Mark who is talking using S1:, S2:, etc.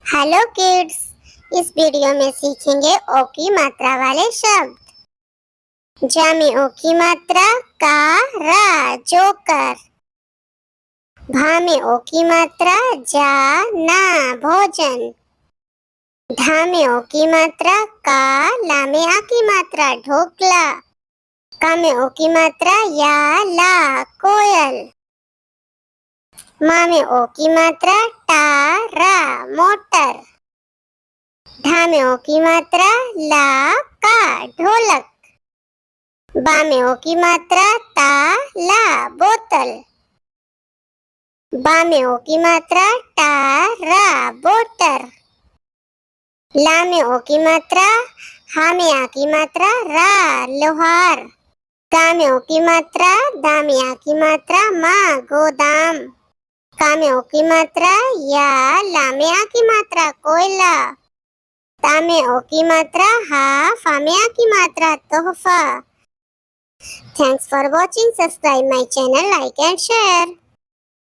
S1: Hello kids, इस video में सीखेंगे ओ की मात्रा वाले शब्द। जा में ओ की मात्रा का, रा, जोकर। भा में ओ की मात्रा जा, ना, भोजन। धा में ओ की मात्रा का, ला में आ की मात्रा ढोकला। का में ओ की मात्रा या, ला, कोयल। मा में ओ की मात्रा टा, रा, मोटर। ढा में ओ की मात्रा ला, का, ढोलक। बा में ओ की मात्रा ता, ला, बोतल। बा में ओ की मात्रा टा, रा, बोटर। ला में ओ की मात्रा हा में आ की मात्रा रा, लोहार। गा में ओ की मात्रा दा में आ की मात्रा मा, गोदाम। का में ओ की मात्रा या, ला में आ की मात्रा कोयला। ता में ओ की मात्रा हा, फा में आ की मात्रा तोहफा। Thanks for watching. Subscribe my channel, like and share.